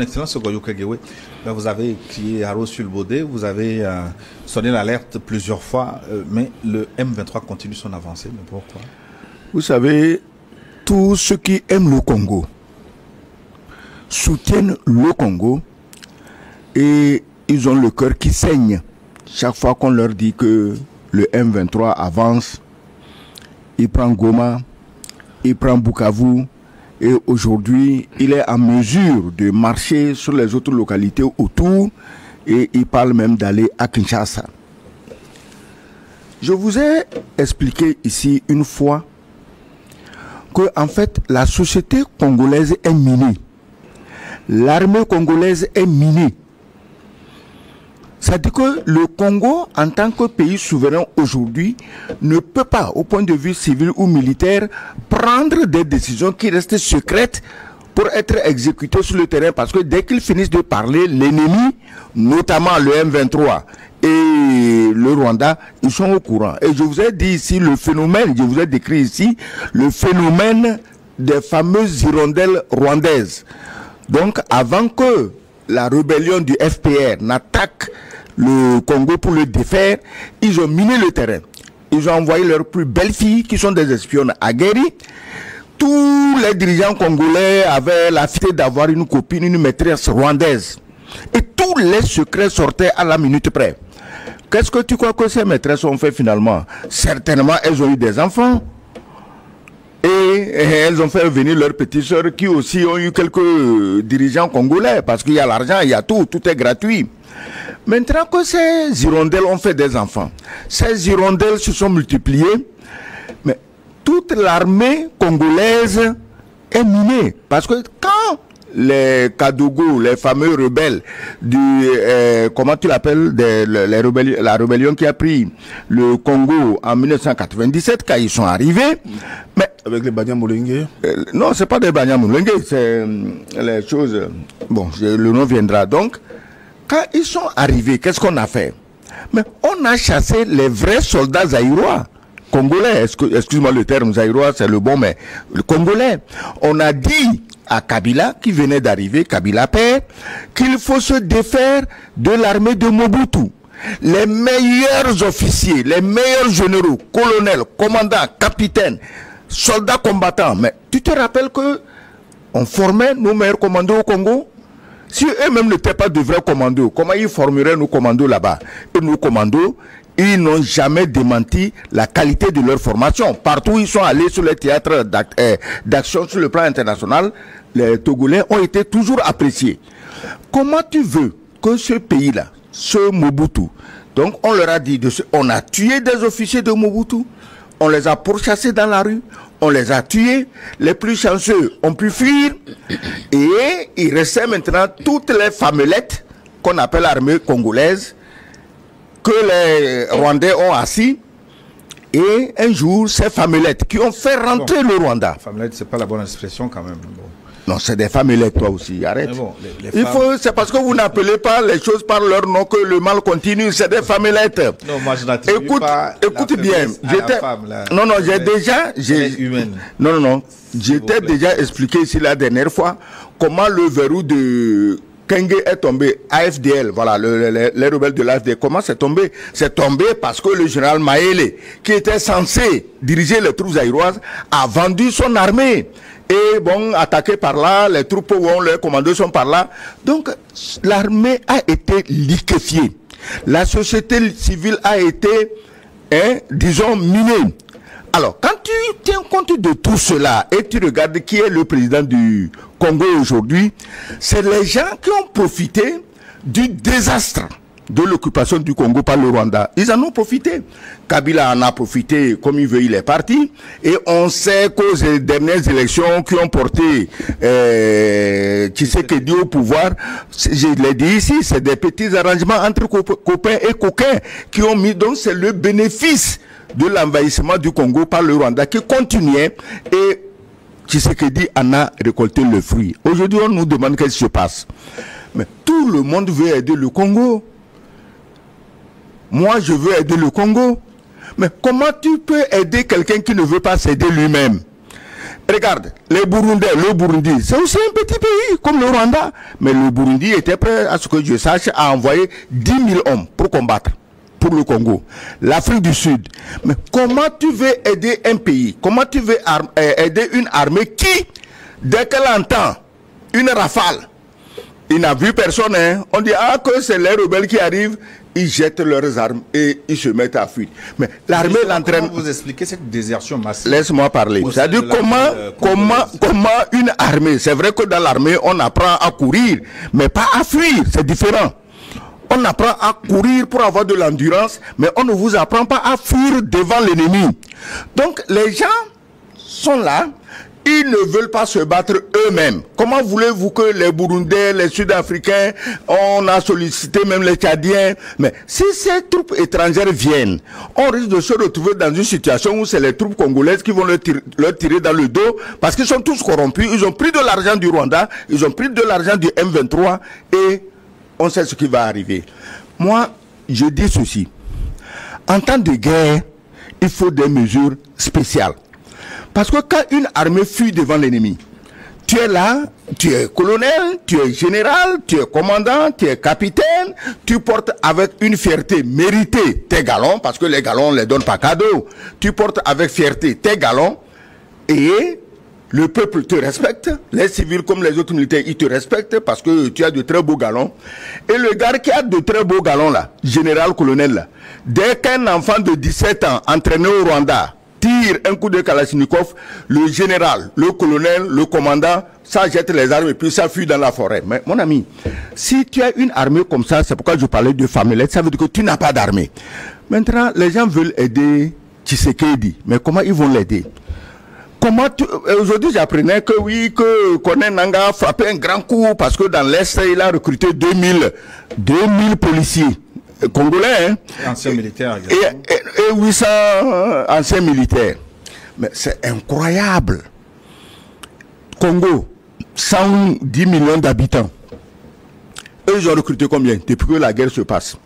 Excellence Goyo Kegewe, vous avez crié Haro sur le Baudet, vous avez sonné l'alerte plusieurs fois, mais le M23 continue son avancée. Mais pourquoi? Vous savez, tous ceux qui aiment le Congo soutiennent le Congo et ils ont le cœur qui saigne chaque fois qu'on leur dit que le M23 avance, il prend Goma, il prend Bukavu. Et aujourd'hui, il est en mesure de marcher sur les autres localités autour et il parle même d'aller à Kinshasa. Je vous ai expliqué ici une fois que en fait la société congolaise est minée. L'armée congolaise est minée. C'est-à-dire que le Congo, en tant que pays souverain aujourd'hui, ne peut pas, au point de vue civil ou militaire, prendre des décisions qui restent secrètes pour être exécutées sur le terrain. Parce que dès qu'ils finissent de parler, l'ennemi, notamment le M23 et le Rwanda, ils sont au courant. Et je vous ai dit ici le phénomène, je vous ai décrit ici, le phénomène des fameuses hirondelles rwandaises. Donc, avant que la rébellion du FPR n'attaque le Congo pour le défaire, ils ont miné le terrain. Ils ont envoyé leurs plus belles filles qui sont des espionnes aguerries. Tous les dirigeants congolais avaient la fierté d'avoir une copine, une maîtresse rwandaise. Et tous les secrets sortaient à la minute près. Qu'est-ce que tu crois que ces maîtresses ont fait finalement? Certainement, elles ont eu des enfants. Et elles ont fait venir leurs petites sœurs qui aussi ont eu quelques dirigeants congolais. Parce qu'il y a l'argent, il y a tout, tout est gratuit. Maintenant que ces hirondelles ont fait des enfants, ces hirondelles se sont multipliées, mais toute l'armée congolaise est minée. Parce que quand les Kadougou, les fameux rebelles du, comment tu l'appelles, la rébellion qui a pris le Congo en 1997, quand ils sont arrivés, mais avec les Banyamulenge? Non, c'est pas des Banyamulenge, c'est les choses, bon, le nom viendra. Donc, quand ils sont arrivés, qu'est-ce qu'on a fait? Mais on a chassé les vrais soldats zaïrois. Congolais, excuse-moi le terme zaïrois, c'est le bon, mais le Congolais. On a dit à Kabila, qui venait d'arriver, Kabila père, qu'il faut se défaire de l'armée de Mobutu. Les meilleurs officiers, les meilleurs généraux, colonels, commandants, capitaines, soldats combattants. Mais tu te rappelles que on formait nos meilleurs commandos au Congo? Si eux-mêmes n'étaient pas de vrais commandos, comment ils formeraient nos commandos là-bas? Et nos commandos, ils n'ont jamais démenti la qualité de leur formation. Partout où ils sont allés sur les théâtres d'action sur le plan international, les Togolais ont été toujours appréciés. Comment tu veux que ce pays-là, ce Mobutu, donc on leur a dit, on a tué des officiers de Mobutu, on les a pourchassés dans la rue, on les a tués, les plus chanceux ont pu fuir, et il restait maintenant toutes les famelettes qu'on appelle l'armée congolaise, que les Rwandais ont assis, et un jour, ces famelettes qui ont fait rentrer le Rwanda. Famelettes, c'est pas la bonne expression quand même. Bon. Non, c'est des famelettes, toi aussi, arrête. Bon, les femmes... c'est parce que vous n'appelez pas les choses par leur nom que le mal continue, c'est des famelettes. Non, moi je n'attribue pas écoute bien, non, j'ai déjà... Non, j'étais déjà expliqué ici la dernière fois comment le verrou de Kenge est tombé, AFDL, voilà, les rebelles de l'AFDL, comment c'est tombé? C'est tombé parce que le général Maele, qui était censé diriger les troupes zaïroises, a vendu son armée. Et bon, attaqué par là, les troupes où les commandos sont par là. Donc, l'armée a été liquéfiée. La société civile a été, disons, minée. Alors, quand tu tiens compte de tout cela et tu regardes qui est le président du Congo aujourd'hui, c'est les gens qui ont profité du désastre de l'occupation du Congo par le Rwanda. Ils en ont profité. Kabila en a profité comme il veut, il est parti. Et on sait qu'aux dernières élections qui ont porté Tshisekedi au pouvoir, je l'ai dit ici, c'est des petits arrangements entre copains et coquins qui ont mis, donc c'est le bénéfice de l'envahissement du Congo par le Rwanda qui continuait et Tshisekedi en a récolté le fruit. Aujourd'hui, on nous demande qu'est-ce qui se passe. Mais tout le monde veut aider le Congo. Moi, je veux aider le Congo. Mais comment tu peux aider quelqu'un qui ne veut pas s'aider lui-même? regarde, le Burundi, c'est aussi un petit pays comme le Rwanda. Mais le Burundi était prêt, à ce que je sache, à envoyer 10 000 hommes pour combattre pour le Congo. L'Afrique du Sud. Mais comment tu veux aider un pays? Comment tu veux aider une armée qui, dès qu'elle entend une rafale, il n'a vu personne, hein? On dit que c'est les rebelles qui arrivent, ils jettent leurs armes et ils se mettent à fuir. Mais l'armée l'entraîne. Comment vous expliquez cette désertion massive? Laisse-moi parler. C'est-à-dire comment une armée, c'est vrai que dans l'armée on apprend à courir, mais pas à fuir, c'est différent. On apprend à courir pour avoir de l'endurance, mais on ne vous apprend pas à fuir devant l'ennemi. Donc les gens sont là, ils ne veulent pas se battre eux-mêmes. Comment voulez-vous que les Burundais, les Sud-Africains, on a sollicité même les Tchadiens, mais si ces troupes étrangères viennent, on risque de se retrouver dans une situation où c'est les troupes congolaises qui vont leur tirer dans le dos, parce qu'ils sont tous corrompus, ils ont pris de l'argent du Rwanda, ils ont pris de l'argent du M23, et on sait ce qui va arriver. Moi, je dis ceci. En temps de guerre, il faut des mesures spéciales. Parce que quand une armée fuit devant l'ennemi, tu es là, tu es colonel, tu es général, tu es commandant, tu es capitaine, tu portes avec une fierté méritée tes galons, parce que les galons on ne les donne pas cadeau. Tu portes avec fierté tes galons et le peuple te respecte, les civils comme les autres militaires, ils te respectent parce que tu as de très beaux galons. Et le gars qui a de très beaux galons là, général, colonel là, dès qu'un enfant de 17 ans entraîné au Rwanda tire un coup de Kalachnikov, le général, le colonel, le commandant, ça jette les armes et puis ça fuit dans la forêt. Mais mon ami, si tu as une armée comme ça, c'est pourquoi je parlais de famillette, ça veut dire que tu n'as pas d'armée. Maintenant, les gens veulent aider Tshisekedi, mais comment ils vont l'aider? Aujourd'hui, j'apprenais que oui, que Corneille Nangaa a frappé un grand coup parce que dans l'Est, il a recruté 2000 policiers congolais, hein, anciens militaires, et 800 anciens militaires. Mais c'est incroyable. Congo, 110 millions d'habitants. Eux, ils ont recruté combien depuis que la guerre se passe?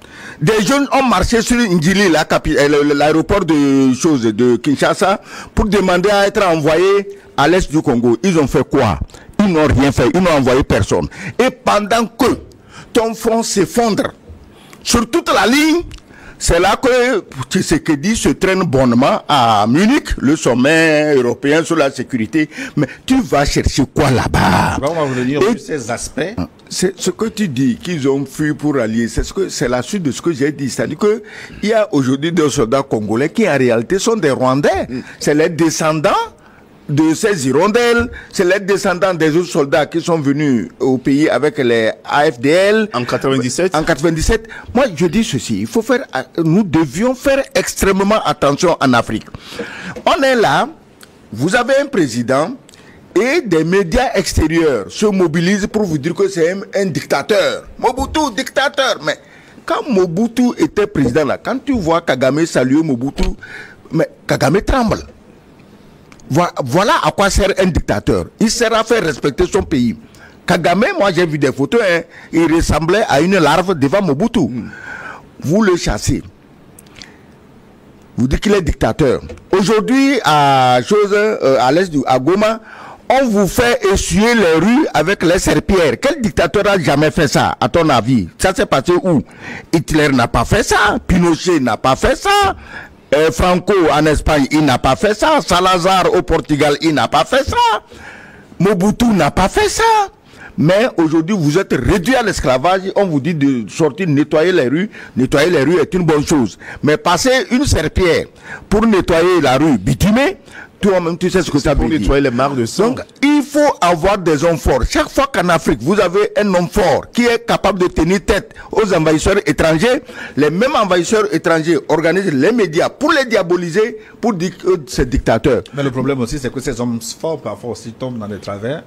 Des jeunes ont marché sur Ndjili, l'aéroport de Kinshasa, pour demander à être envoyés à l'est du Congo. Ils ont fait quoi? Ils n'ont rien fait. Ils n'ont envoyé personne. Et pendant que ton front s'effondre sur toute la ligne, c'est là que Tshisekedi se traîne bonnement à Munich, le sommet européen sur la sécurité. Mais tu vas chercher quoi là-bas? On va revenir sur ces aspects. C'est ce que tu dis, qu'ils ont fui pour allier. C'est la suite de ce que j'ai dit. C'est-à-dire qu'il y a aujourd'hui des soldats congolais qui en réalité sont des Rwandais. C'est les descendants de ces hirondelles, c'est les descendants des autres soldats qui sont venus au pays avec les AFDL. En 97. En 97. Moi, je dis ceci. Nous devions faire extrêmement attention en Afrique. On est là, vous avez un président et des médias extérieurs se mobilisent pour vous dire que c'est un dictateur. Mobutu, dictateur. Mais quand Mobutu était président là, quand tu vois Kagame saluer Mobutu, mais Kagame tremble. Voilà à quoi sert un dictateur. Il sert à faire respecter son pays. Kagame, moi j'ai vu des photos, hein, il ressemblait à une larve devant Mobutu. Vous le chassez. Vous dites qu'il est dictateur. Aujourd'hui, à l'est à Goma, on vous fait essuyer les rues avec les serpillères. Quel dictateur a jamais fait ça, à ton avis? Ça s'est passé où? Hitler n'a pas fait ça. Pinochet n'a pas fait ça. Franco en Espagne, il n'a pas fait ça. Salazar au Portugal, il n'a pas fait ça. Mobutu n'a pas fait ça. Mais aujourd'hui, vous êtes réduit à l'esclavage. On vous dit de sortir, nettoyer les rues. Nettoyer les rues est une bonne chose. Mais passer une serpillière pour nettoyer la rue bitumée, toi-même, tu sais ce que ça veut dire. Pour nettoyer les mares de sang. Donc, il faut avoir des hommes forts. Chaque fois qu'en Afrique, vous avez un homme fort qui est capable de tenir tête aux envahisseurs étrangers, les mêmes envahisseurs étrangers organisent les médias pour les diaboliser, pour dire que c'est dictateur. Mais le problème aussi, c'est que ces hommes forts, parfois aussi, tombent dans les travers.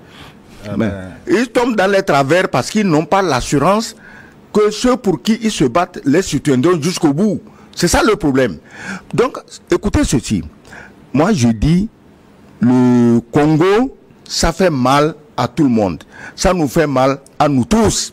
Ils tombent dans les travers parce qu'ils n'ont pas l'assurance que ceux pour qui ils se battent les soutiendront jusqu'au bout. C'est ça le problème. Donc, écoutez ceci. Moi, je dis, le Congo, ça fait mal à tout le monde. Ça nous fait mal à nous tous.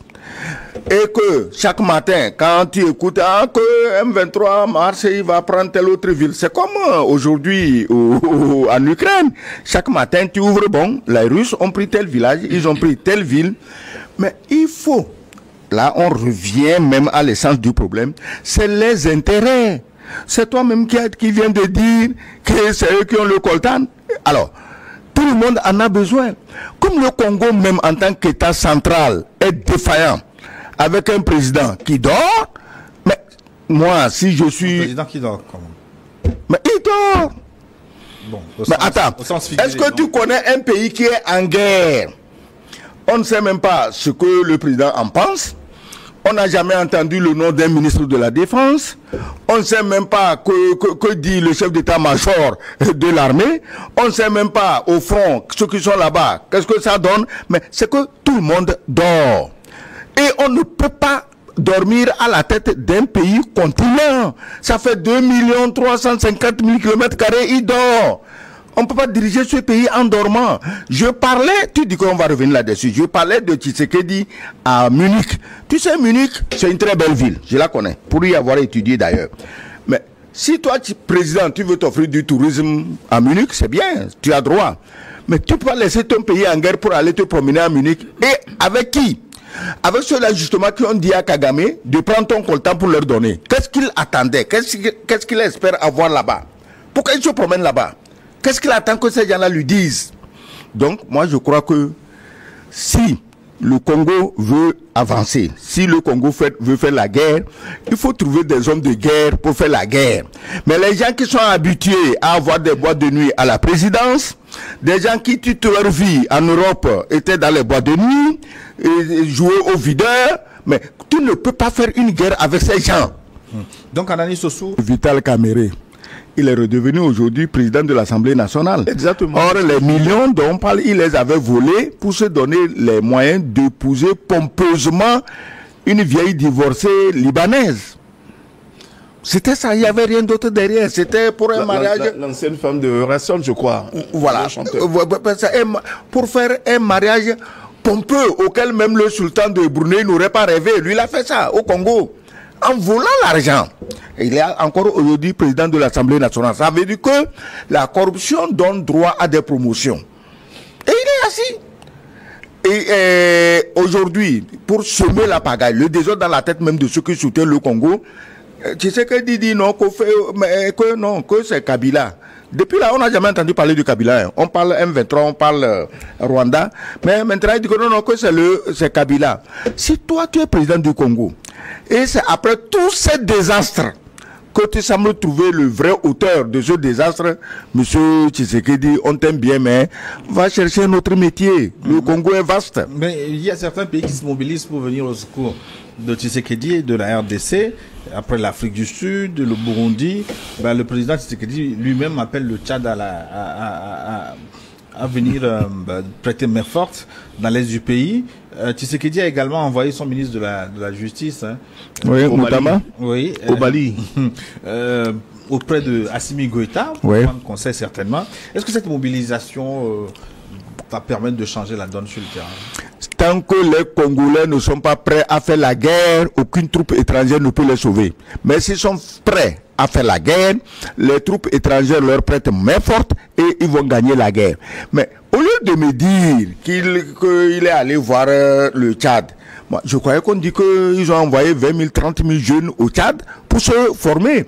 et que chaque matin, quand tu écoutes que M23 Marseille va prendre telle autre ville, c'est comme aujourd'hui en Ukraine. Chaque matin, tu ouvres, bon, les Russes ont pris tel village, ils ont pris telle ville, mais il faut, là on revient même à l'essence du problème, c'est les intérêts. C'est toi-même qui viens de dire que c'est eux qui ont le coltan. Alors, tout le monde en a besoin. Comme le Congo, même en tant qu'État central, est défaillant, avec un président qui dort, mais moi, si je suis... Un président qui dort, quand même. Mais il dort. Bon, mais attends, est-ce que tu connais un pays qui est en guerre? On ne sait même pas ce que le président en pense. On n'a jamais entendu le nom d'un ministre de la Défense. On ne sait même pas que dit le chef d'état-major de l'armée. On ne sait même pas, au front, ceux qui sont là-bas, qu'est-ce que ça donne. Mais c'est que tout le monde dort. Et on ne peut pas dormir à la tête d'un pays continent. Ça fait 2 350 000 km², il dort. On ne peut pas diriger ce pays en dormant. Je parlais, tu dis qu'on va revenir là-dessus, je parlais de Tshisekedi à Munich. Tu sais, Munich, c'est une très belle ville, je la connais, pour y avoir étudié d'ailleurs. Mais si toi, président, tu veux t'offrir du tourisme à Munich, c'est bien, tu as droit. Mais tu peux pas laisser ton pays en guerre pour aller te promener à Munich. Et avec qui? Avec ceux-là justement qui ont dit à Kagame de prendre ton coltan pour leur donner. Qu'est-ce qu'ils attendaient? Qu'est-ce qu'ils espèrent avoir là-bas? Pourquoi ils se promènent là-bas? Qu'est-ce qu'il attend que ces gens-là lui disent? Donc, moi, je crois que si le Congo veut avancer, si le Congo veut faire la guerre, il faut trouver des hommes de guerre pour faire la guerre. Mais les gens qui sont habitués à avoir des boîtes de nuit à la présidence, des gens qui toute leur vie en Europe étaient dans les boîtes de nuit, et jouaient au videur, mais tu ne peux pas faire une guerre avec ces gens. Donc, Anani Sossou... Vital Kamerhe, il est redevenu aujourd'hui président de l'Assemblée nationale. Exactement. Or, les millions dont on parle, il les avait volés pour se donner les moyens d'épouser pompeusement une vieille divorcée libanaise. C'était ça, il n'y avait rien d'autre derrière. C'était pour un mariage... L'ancienne femme de Rasson, je crois. Voilà. Pour faire un mariage pompeux auquel même le sultan de Brunei n'aurait pas rêvé. Lui, il a fait ça au Congo. En volant l'argent. Il est encore aujourd'hui président de l'Assemblée nationale. Ça veut dire que la corruption donne droit à des promotions. Et il est assis. Et aujourd'hui, pour semer la pagaille, le désordre dans la tête même de ceux qui soutiennent le Congo, tu sais que dit non, que c'est Kabila. Depuis là, on n'a jamais entendu parler de Kabila. Hein. On parle M23, on parle Rwanda. Mais maintenant, il dit que non, que c'est Kabila. Si toi, tu es président du Congo, et c'est après tous ces désastres que tu sembles trouver le vrai auteur de ce désastre, monsieur Tshisekedi, on t'aime bien, mais va chercher un autre métier. Le Congo est vaste. Mais il y a certains pays qui se mobilisent pour venir au secours de Tshisekedi et de la RDC. Après l'Afrique du Sud, le Burundi, ben, le président Tshisekedi lui-même appelle le Tchad à venir prêter main forte dans l'est du pays. Tshisekedi a également envoyé son ministre de la Justice, hein, oui, Moutama, oui, au Bali, auprès de Assimi Goïta, oui. qu'on sait certainement. Est-ce que cette mobilisation va permettre de changer la donne sur le terrain? Tant que les Congolais ne sont pas prêts à faire la guerre, aucune troupe étrangère ne peut les sauver. Mais s'ils sont prêts à faire la guerre, les troupes étrangères leur prêtent main forte et ils vont gagner la guerre. Mais au lieu de me dire qu'il est allé voir le Tchad, moi, je croyais qu'on dit qu'ils ont envoyé 20 000, 30 000 jeunes au Tchad pour se former.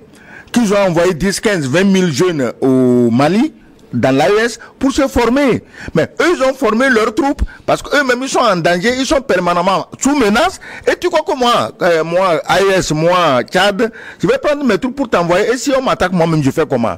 Qu'ils ont envoyé 10, 15, 20 000 jeunes au Mali, dans l'AES, pour se former. Mais eux, ils ont formé leurs troupes parce qu'eux-mêmes, ils sont en danger, ils sont permanemment sous menace. Et tu crois que moi, AES, moi, Tchad, je vais prendre mes troupes pour t'envoyer. Et si on m'attaque, moi-même, je fais comment?